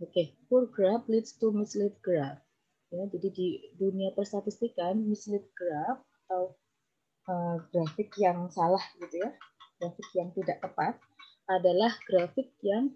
Oke, poor graph leads to mislead graph. Ya, jadi di dunia perstatistikan, mislead graph atau grafik yang salah gitu ya, grafik yang tidak tepat adalah grafik yang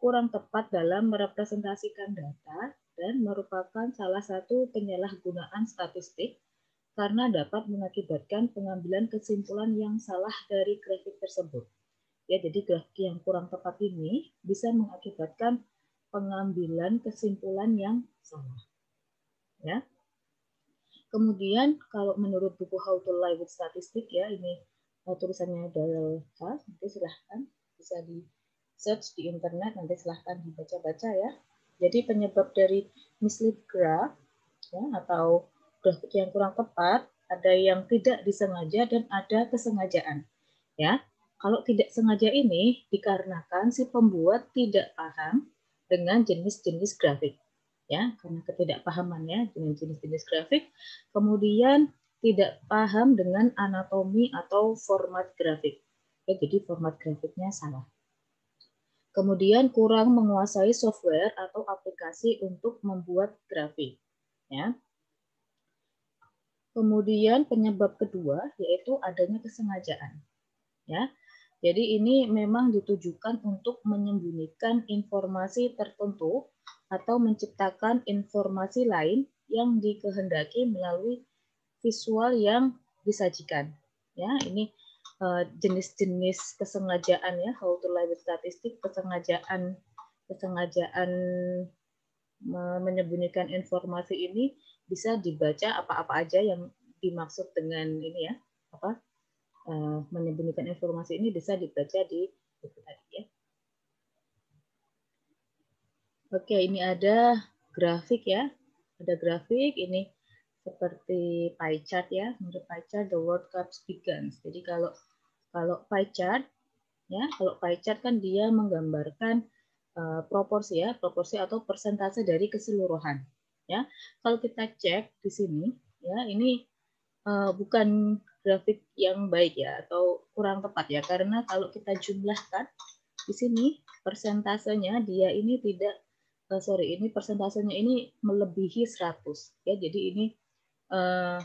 kurang tepat dalam merepresentasikan data dan merupakan salah satu penyalahgunaan statistik karena dapat mengakibatkan pengambilan kesimpulan yang salah dari grafik tersebut. Ya, jadi grafik yang kurang tepat ini bisa mengakibatkan pengambilan kesimpulan yang salah. Ya. Kemudian kalau menurut buku How to Lie with Statistics ya, ini tulisannya Darrell H, nanti silahkan bisa di search di internet, nanti silahkan dibaca-baca ya. Jadi penyebab dari mislead graph ya, atau grafik yang kurang tepat, ada yang tidak disengaja dan ada kesengajaan. Ya, kalau tidak sengaja ini dikarenakan si pembuat tidak paham dengan jenis-jenis grafik. Ya, karena ketidakpahamannya dengan jenis-jenis grafik, kemudian tidak paham dengan anatomi atau format grafik. Ya, jadi format grafiknya salah. Kemudian kurang menguasai software atau aplikasi untuk membuat grafik. Ya. Kemudian penyebab kedua yaitu adanya kesengajaan. Ya. Jadi ini memang ditujukan untuk menyembunyikan informasi tertentu atau menciptakan informasi lain yang dikehendaki melalui visual yang disajikan. Ya, ini jenis-jenis kesengajaan ya, How to Lie with Statistics, kesengajaan menyembunyikan informasi ini bisa dibaca apa-apa aja yang dimaksud dengan ini ya, apa menyembunyikan informasi ini bisa dibaca di buku tadi ya. Oke, ini ada grafik ya. Ada grafik ini seperti pie chart ya. Menurut pie chart the World Cup begins. Jadi kalau pie chart ya, kalau pie chart kan dia menggambarkan proporsi ya, proporsi atau persentase dari keseluruhan ya. Kalau kita cek di sini ya, ini bukan grafik yang baik ya atau kurang tepat ya, karena kalau kita jumlahkan di sini persentasenya dia ini tidak ini persentasenya ini melebihi 100 ya, jadi ini uh,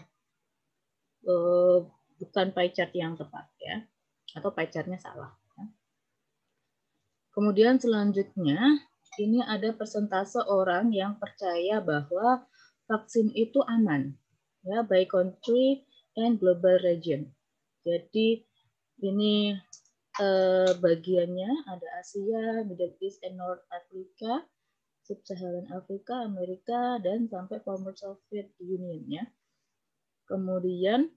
uh, bukan pie chart yang tepat ya, atau pie chartnya salah ya. Kemudian selanjutnya ini ada persentase orang yang percaya bahwa vaksin itu aman ya, by country and global region. Jadi ini bagiannya ada Asia, Middle East and North Africa, Sub-Saharan Afrika, Amerika, dan sampai former Soviet Union ya. Kemudian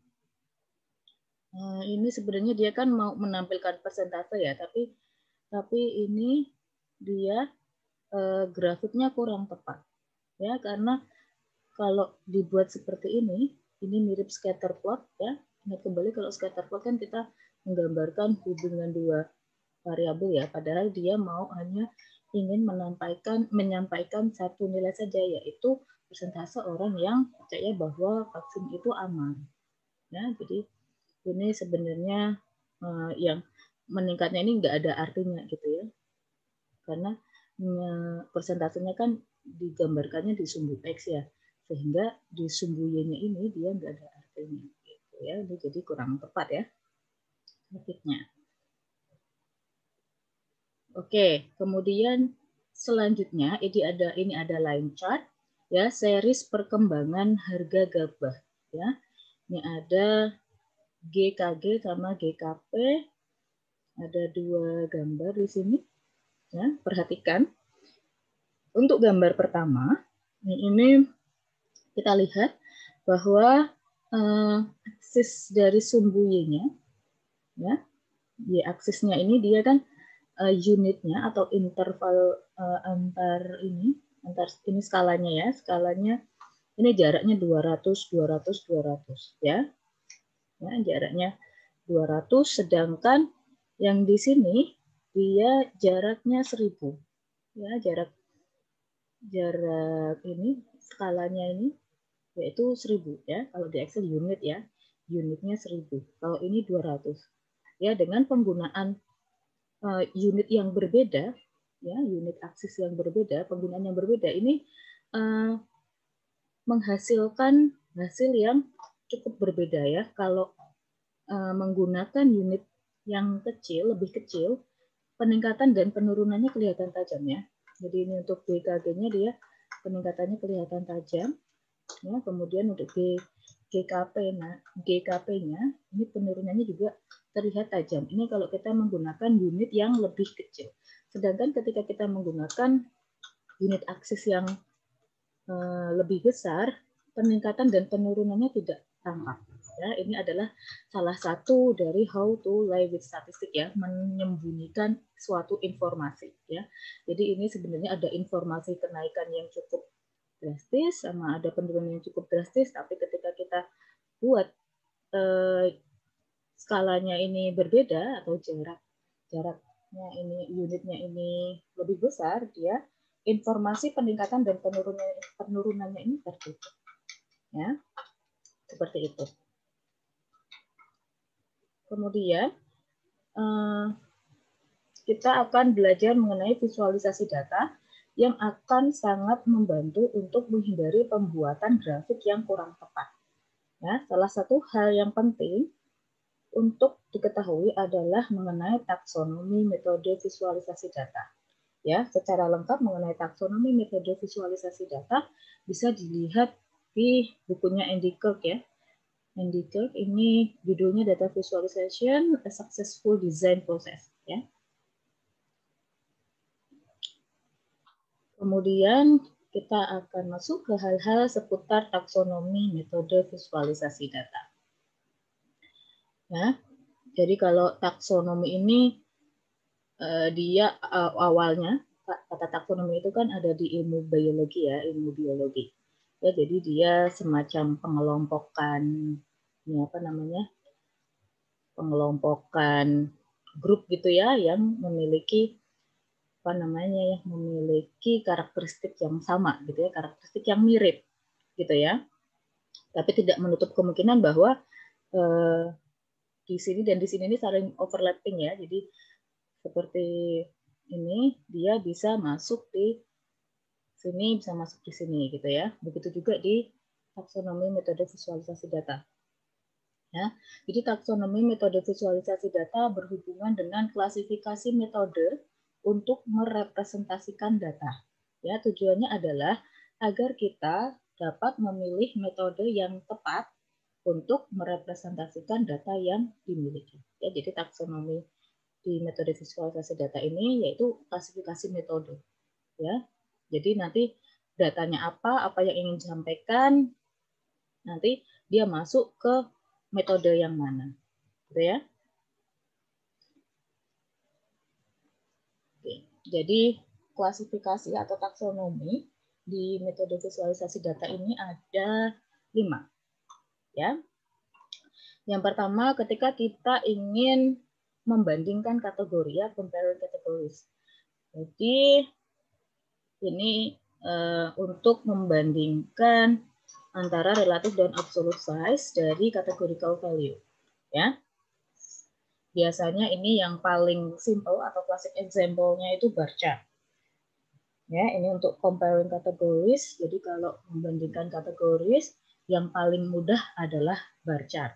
ini sebenarnya dia kan mau menampilkan persentase ya, tapi ini dia grafiknya kurang tepat ya, karena kalau dibuat seperti ini mirip scatter plot ya. Ingat kembali kalau scatter plot kan kita menggambarkan hubungan dua variabel ya, padahal dia mau hanya ingin menyampaikan satu nilai saja, yaitu persentase orang yang percaya bahwa vaksin itu aman. Ya, jadi ini sebenarnya yang meningkatnya ini nggak ada artinya gitu ya, karena persentasenya kan digambarkannya di sumbu X ya, sehingga di sumbu Y-nya ini dia nggak ada artinya gitu ya, ini jadi kurang tepat ya grafiknya. Oke, kemudian selanjutnya ini ada line chart ya, series perkembangan harga gabah ya. Ini ada GKG sama GKP, ada dua gambar di sini ya. Perhatikan untuk gambar pertama ini kita lihat bahwa aksis dari sumbu Y-nya ya, Y aksisnya ini dia kan unitnya atau interval antar ini skalanya ya, skalanya ini jaraknya 200 ya. Ya, jaraknya 200, sedangkan yang di sini dia jaraknya 1000 ya, jarak ini skalanya ini yaitu 1000 ya. Kalau di Excel unit ya, unitnya 1000. Kalau ini 200 ya, dengan penggunaan unit yang berbeda ya, unit aksis yang berbeda, penggunaan yang berbeda ini menghasilkan hasil yang cukup berbeda ya. Kalau menggunakan unit yang kecil, lebih kecil, peningkatan dan penurunannya kelihatan tajam ya. Jadi ini untuk BKG-nya dia peningkatannya kelihatan tajam. Ya, kemudian untuk GKP-nya ini penurunannya juga terlihat tajam. Ini kalau kita menggunakan unit yang lebih kecil. Sedangkan ketika kita menggunakan unit aksis yang lebih besar, peningkatan dan penurunannya tidak tampak. Ya, ini adalah salah satu dari how to lie with statistik ya, menyembunyikan suatu informasi ya. Jadi ini sebenarnya ada informasi kenaikan yang cukup drastis sama ada penurunan yang cukup drastis, tapi ketika kita buat skalanya ini berbeda atau jaraknya ini, unitnya ini lebih besar, dia informasi peningkatan dan penurunannya ini tertutup ya, seperti itu. Kemudian kita akan belajar mengenai visualisasi data yang akan sangat membantu untuk menghindari pembuatan grafik yang kurang tepat. Ya, salah satu hal yang penting untuk diketahui adalah mengenai taksonomi metode visualisasi data. Ya, secara lengkap mengenai taksonomi metode visualisasi data bisa dilihat di bukunya Andy Kirk ya. Andy Kirk ini judulnya Data Visualization: A Successful Design Process ya. Kemudian kita akan masuk ke hal-hal seputar taksonomi metode visualisasi data. Ya, jadi kalau taksonomi ini dia awalnya kata taksonomi itu kan ada di ilmu biologi ya, ilmu biologi. Ya, jadi dia semacam pengelompokan pengelompokan grup gitu ya yang memiliki memiliki karakteristik yang sama gitu ya, karakteristik yang mirip gitu ya. Tapi tidak menutup kemungkinan bahwa di sini dan di sini ini saling overlapping ya. Jadi seperti ini dia bisa masuk di sini, bisa masuk di sini gitu ya. Begitu juga di taksonomi metode visualisasi data. Ya, jadi taksonomi metode visualisasi data berhubungan dengan klasifikasi metode untuk merepresentasikan data. Ya, tujuannya adalah agar kita dapat memilih metode yang tepat untuk merepresentasikan data yang dimiliki. Ya, jadi taksonomi di metode visualisasi data ini yaitu klasifikasi metode. Ya, jadi nanti datanya apa yang ingin disampaikan, nanti dia masuk ke metode yang mana, gitu ya. Oke, jadi klasifikasi atau taksonomi di metode visualisasi data ini ada 5. Ya. Yang pertama, ketika kita ingin membandingkan kategori ya, comparing categories. Jadi ini untuk membandingkan antara relatif dan absolute size dari categorical value. Ya. Biasanya ini yang paling simple atau classic example-nya itu bar chart. Ya, ini untuk comparing categories. Jadi kalau membandingkan kategoris, yang paling mudah adalah bar chart.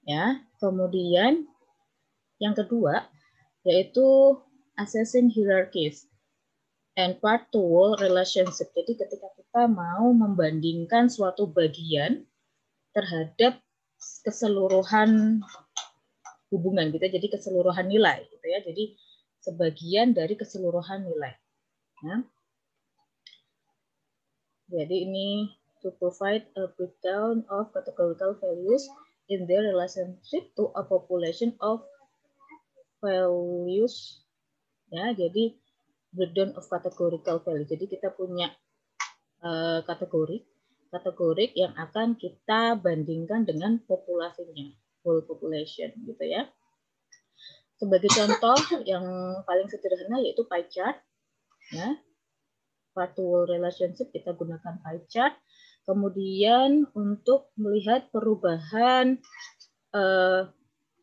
Ya, kemudian yang kedua yaitu assessing hierarchies and part to wall relationship. Jadi ketika kita mau membandingkan suatu bagian terhadap keseluruhan hubungan gitu, jadi keseluruhan nilai gitu ya. Jadi sebagian dari keseluruhan nilai. Ya. Jadi ini to provide a breakdown of categorical values in their relationship to a population of values. Ya, jadi breakdown of categorical value. Jadi kita punya kategori yang akan kita bandingkan dengan populasinya, whole population gitu ya. Sebagai contoh yang paling sederhana yaitu pie chart. Ya. Part to wall relationship kita gunakan pie chart. Kemudian untuk melihat perubahan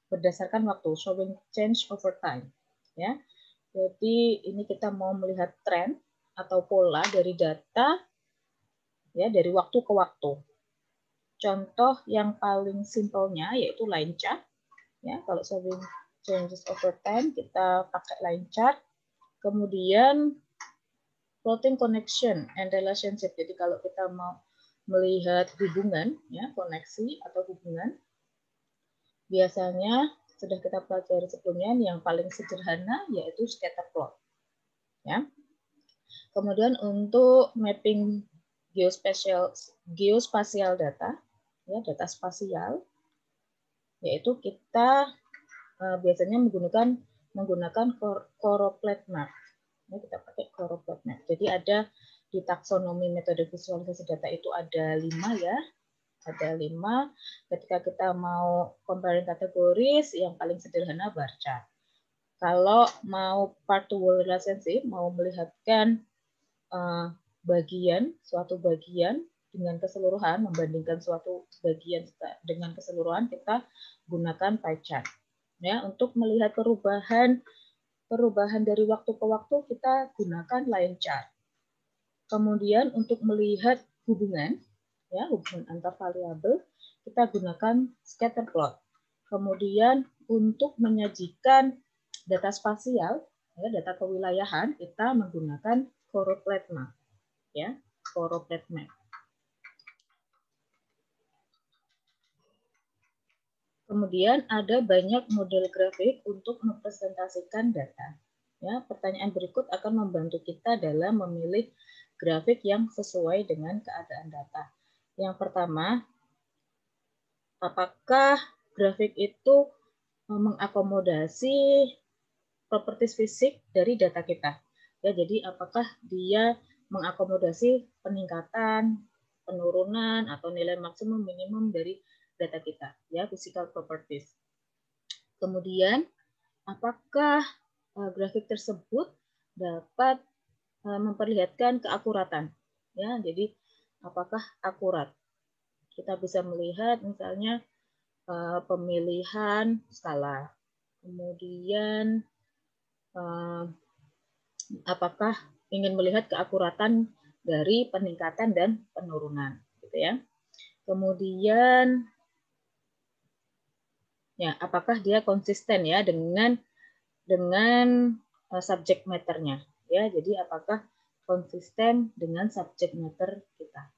berdasarkan waktu, showing change over time. Ya. Jadi ini kita mau melihat tren atau pola dari data ya dari waktu ke waktu. Contoh yang paling simpelnya yaitu line chart. Ya, kalau showing changes over time kita pakai line chart. Kemudian plotting connection and relationship. Jadi kalau kita mau melihat hubungan, ya koneksi atau hubungan, biasanya sudah kita pelajari sebelumnya yang paling sederhana yaitu scatter plot. Ya. Kemudian untuk mapping geospasial data, ya data spasial, yaitu kita biasanya menggunakan choropleth map. Ya, kita pakai choropleth map. Jadi ada di taksonomi metode visualisasi data itu ada 5 ya. Ada 5. Ketika kita mau comparing kategoris, yang paling sederhana bar chart. Kalau mau part to whole relationship, mau melihatkan suatu bagian dengan keseluruhan, membandingkan suatu bagian dengan keseluruhan, kita gunakan pie chart. Ya, untuk melihat perubahan dari waktu ke waktu kita gunakan line chart. Kemudian untuk melihat hubungan, ya hubungan antar variabel, kita gunakan scatter plot. Kemudian untuk menyajikan data spasial, ya, data kewilayahan, kita menggunakan choropleth map, ya choropleth map. Kemudian ada banyak model grafik untuk mempresentasikan data. Ya, pertanyaan berikut akan membantu kita dalam memilih grafik yang sesuai dengan keadaan data. Yang pertama, apakah grafik itu mengakomodasi properties fisik dari data kita? Ya, jadi apakah dia mengakomodasi peningkatan, penurunan, atau nilai maksimum minimum dari data kita, ya physical properties. Kemudian, apakah grafik tersebut dapat memperlihatkan keakuratan? Ya, jadi apakah akurat? Kita bisa melihat misalnya pemilihan skala. Kemudian apakah ingin melihat keakuratan dari peningkatan dan penurunan, gitu ya. Kemudian ya apakah dia konsisten ya dengan subject matter-nya, ya. Jadi apakah konsisten dengan subject matter kita.